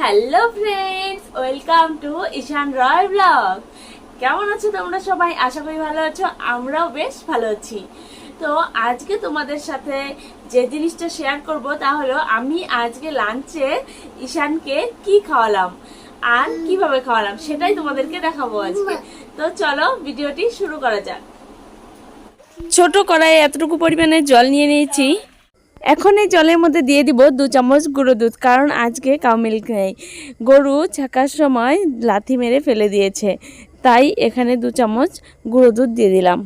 Hello friends, welcome to Ishan Roy blog. কেমন আছো তোমরা সবাই? আশা করি ভালো আছো, আমরাও বেশ ভালো আছি। তো আজকে তোমাদের সাথে যে জিনিসটা শেয়ার করব তা হলো আমি আজকে লাঞ্চে ঈশানকে কি খাওয়ালাম আর কিভাবে খাওয়ালাম সেটাই তোমাদেরকে দেখাবো আজকে। তো চলো ভিডিওটি শুরু করা যাক। ছোট কড়াইয়ে এতটুকু পরিমাণে জল নিয়ে নিয়েছি। এখন এই জলের মধ্যে দিয়ে দিব 2 চামচ গুঁড়ো দুধ, কারণ আজকে কাউ মিল্ক নেই। গরু ছাকার সময় লাথি মেরে ফেলে দিয়েছে, তাই এখানে 2 চামচ গুঁড়ো দুধ দিয়ে দিলাম।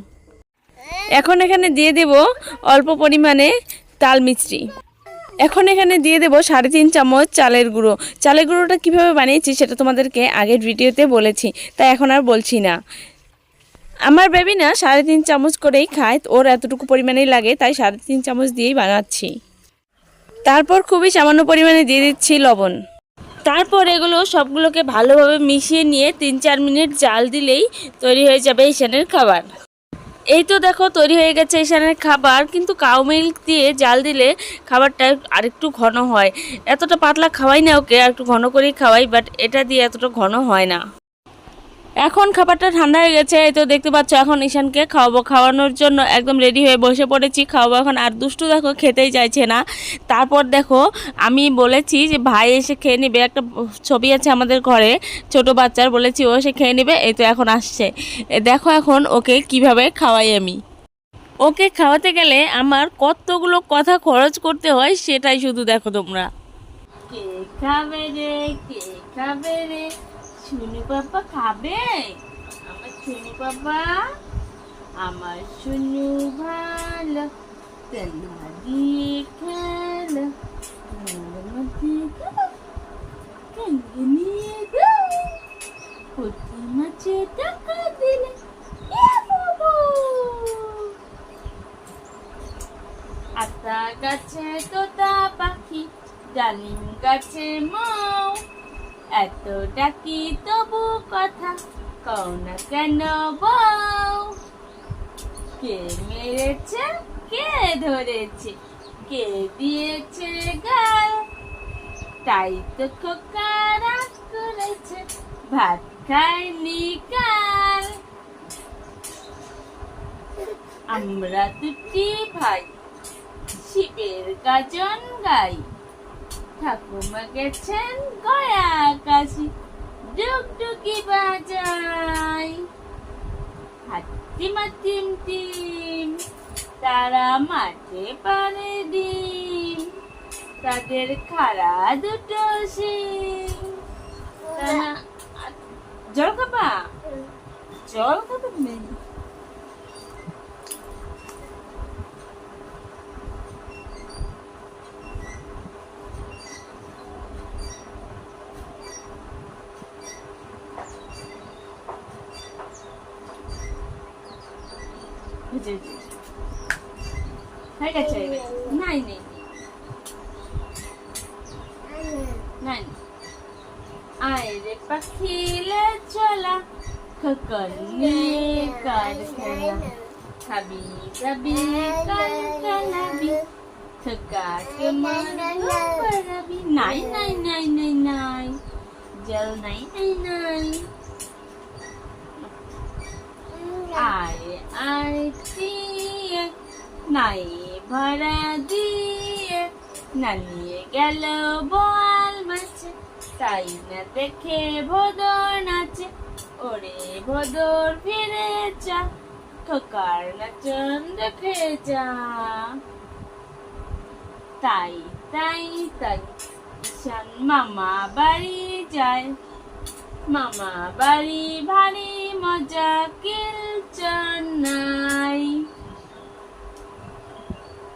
এখন এখানে দিয়ে দেব অল্প পরিমাণে তাল মিছরি। এখন এখানে দিয়ে দেব 3.5 চামচ চালের গুঁড়ো। চালের গুঁড়োটা কীভাবে বানিয়েছি সেটা তোমাদেরকে আগের ভিডিওতে বলেছি, তাই এখন আর বলছি না। আমার বেবি না 3.5 চামচ করেই খায়, ওর এতটুকু পরিমাণেই লাগে, তাই 3.5 চামচ দিয়েই বানাচ্ছি। তারপর খুবই সামান্য পরিমাণে দিয়ে দিচ্ছি লবণ। তারপর এগুলো সবগুলোকে ভালোভাবে মিশিয়ে নিয়ে 3-4 মিনিট জাল দিলেই তৈরি হয়ে যাবে ঈশানের খাবার। এই তো দেখো তৈরি হয়ে গেছে ঈশানের খাবার, কিন্তু কাউ মিল্ক দিয়ে জাল দিলে খাবারটা আরেকটু ঘন হয়। এতটা পাতলা খাওয়াই না ওকে, একটু ঘন করেই খাওয়াই, বাট এটা দিয়ে এতটা ঘন হয় না। এখন খাবারটা ঠান্ডা হয়ে গেছে, এই তো দেখতে পাচ্ছ। এখন ঈশানকে খাওয়াবো, খাওয়ানোর জন্য একদম রেডি হয়ে বসে পড়েছি, খাওয়াবো এখন। আর দুষ্টু দেখো খেতেই চাইছে না। তারপর দেখো আমি বলেছি যে ভাই এসে খেয়ে নেবে, একটা ছবি আছে আমাদের ঘরে ছোট বাচ্চার, বলেছি ও এসে খেয়ে নেবে। এই তো এখন আসছে, দেখো এখন ওকে কিভাবে খাওয়াই আমি। ওকে খাওয়াতে গেলে আমার কতগুলো কথা খরচ করতে হয় সেটাই শুধু দেখো তোমরা। কে খাবে রে, কে খাবে রে, শুনু পাপা খাবে, আমার শুনু পাপা, আমার শুনু ভালো, তেনা দিয়ে খেলো, নিয়ে যাও, পুঁটি মাছে টাকা দিলে আতা গাছে তোতা পাখি, ডালিম গাছে মৌ, এত ডাকি তবু কথা কও না কেন বউ। কে মেরেছে, কে ধরেছে, কে দিয়েছে গাল, তাই তো খোকা রাগ করেছে, ভাত খায়নি কাল। আমরা দুটি ভাই শিবের গাজন গাই, ঠাকুমা গেছেন গয়া কাশি, ডুগডুগি বাজাই। হাতিমা টিম টিম, তারা মাঠে পারে ডিম, তাদের খাড়া দুটো শিং। জল খাবা, জল খাবে নেই। হয়ে গেছে, নাই নেই নাই। আয় রে পাখিলে চলা, খোকন নিয়ে কার খেলা, খাবি যাবি কার খেলাবি, খোকাকে মারবো পারাবি। নাই নাই নাই নাই নাই, জল নাই নাই নাই। আয় আয় দিয়ে নাই ভরা দিয়ে, না নিয়ে গেল বোয়াল মাছে, তাই না দেখে ভোদর নাচে। ওরে ভোদর ফিরে যা, খোকার নাচন দেখে যা। তাই তাই তাই ঈশান মামা বাড়ি যায়, মামা বাড়ি ভারী মজা, কিলচন নাই।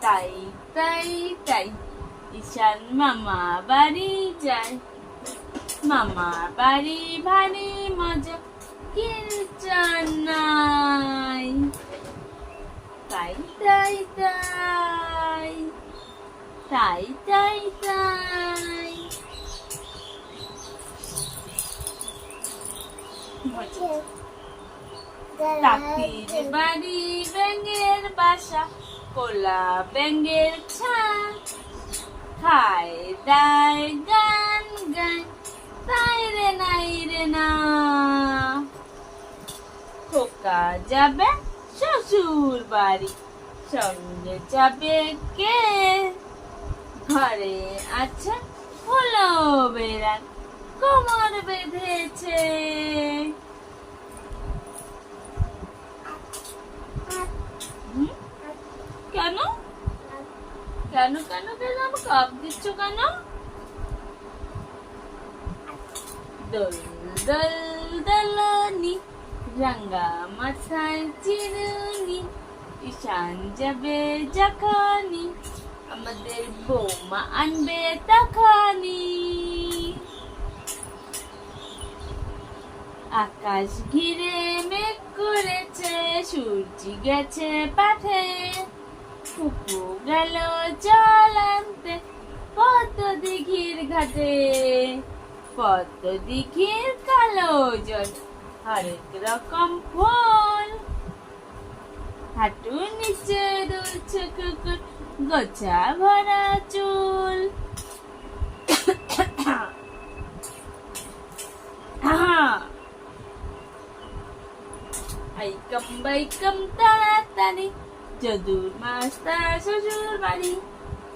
তাই তাই তাই ঈশান মামা বাড়ি যায়, মামা বাড়ি ভারী মজা, কিলচন নাই। তাই তাই তাই তাই তাই তাই। কাকির বাড়ি ব্যাঙের বাসা, কোলা ব্যাঙের ছা, খায় দায় গান গায়, একা যাবে শ্বশুর বাড়ি, সঙ্গে যাবে কে? ঘরে আছে হলো বেড়ান, কোমর বেঁধেছে। কেন কেন কেন কেন আমাকে কাপ দিচ্ছ কেন? দোল দোল দোলনি, রাঙ্গা মাথায় চিরুনি, ঈশান যাবে যখনি, আমাদের বৌমা আনবে তখনি। আকাশ ঘিরে মেঘ করেছে, সূর্য গেছে পাঠে, ফুপু গেল জল আনতে পদ্ম দিঘির ঘাটে। পদ্ম দিঘির কালো জল, হরেক রকম ফুল, হাঁটুর নিচে দুলছে কুকুর, গোছা ভরা চুল। আইকম বাইকম তাড়াতাড়ি, যদুর মাস্টার শ্বশুর বাড়ি,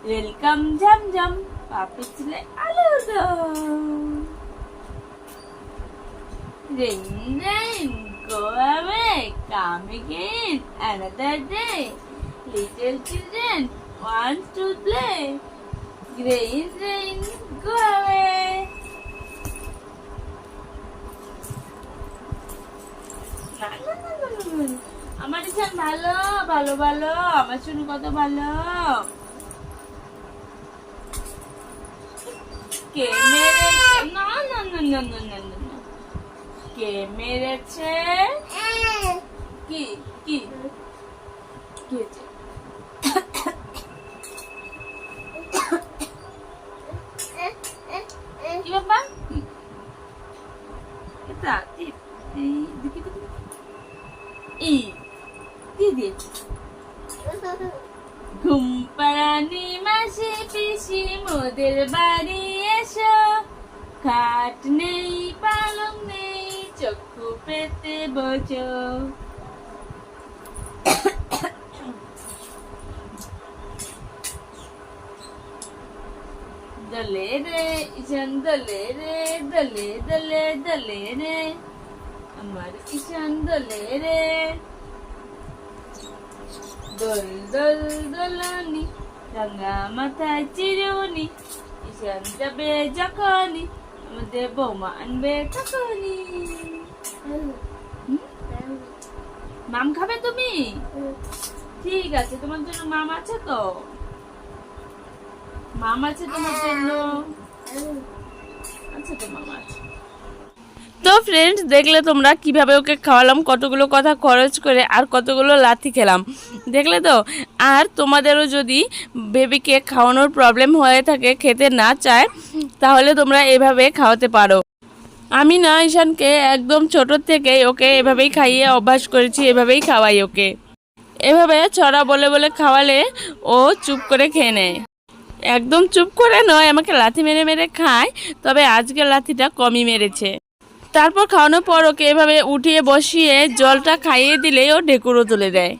ওয়েলকাম ঝমঝম, পা পিছলে আলু দম। Rain, rain, go away, come again, another day. Little children want to play. Rain, rain, go away. না না না না না, আমার ইচ্ছান ভালো ভালো ভালো, আমার শুনে কত ভালো। কে মেরেছে? না না না না না না না, কে মেরেছে? কি কি কি হয়েছে? কি ব্যাপার? এটা দেখি দেখি, এই কি দিয়েছে? ঘুম পাড়ানি মাসি পিসি মোদের বাড়ি এসো, খাট নেই পালং নেই, চক্ষু পেতে বসো। দলে রে ঈশান দলে রে, দলে দলে দলে রে, আমার ঈশান দলে রে। দোল দোল দোলনি, রাঙা মাথায় চিরুনি, ঈশান যাবে যখনি, আমাদের বৌমা আনবে তখনি। মাম খাবে তুমি? ঠিক আছে, তোমার জন্য মাম আছে তো, মাম আছে তোমার জন্য, আছে তো মাম আছে। তো ফ্রেন্ডস, দেখলে তোমরা কিভাবে ওকে খাওয়ালাম, কতগুলো কথা খরচ করে আর কতগুলো লাথি খেলাম, দেখলে তো। আর তোমাদেরও যদি বেবিকে খাওয়ানোর প্রবলেম হয়ে থাকে, খেতে না চায়, তাহলে তোমরা এভাবে খাওয়াতে পারো। আমি না ঈশানকে একদম ছোট থেকে ওকে এভাবেই খাইয়ে অভ্যাস করেছি, এভাবেই খাওয়াই ওকে। এভাবে ছড়া বলে বলে খাওয়ালে ও চুপ করে খেয়ে নেয়। একদম চুপ করে নয়, আমাকে লাথি মেরে মেরে খায়, তবে আজকে লাথিটা কমই মেরেছে। তারপর খাওয়ানোর পর ওকে এভাবে উঠিয়ে বসিয়ে জলটা খাইয়ে দিলে ও ঢেকুরও তুলে দেয়।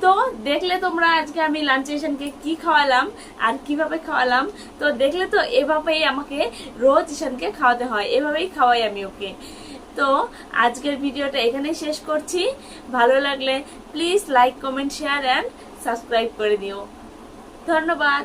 তো দেখলে তোমরা আজকে আমি লাঞ্চ ঈশানকে কি খাওয়ালাম আর কিভাবে খাওয়ালাম। তো দেখলে তো, এভাবেই আমাকে রোজ ঈশানকে খাওয়াতে হয়, এভাবেই খাওয়াই আমি ওকে। তো আজকের ভিডিওটা এখানেই শেষ করছি। ভালো লাগলে please like comment share and subscribe করে দিও। ধন্যবাদ।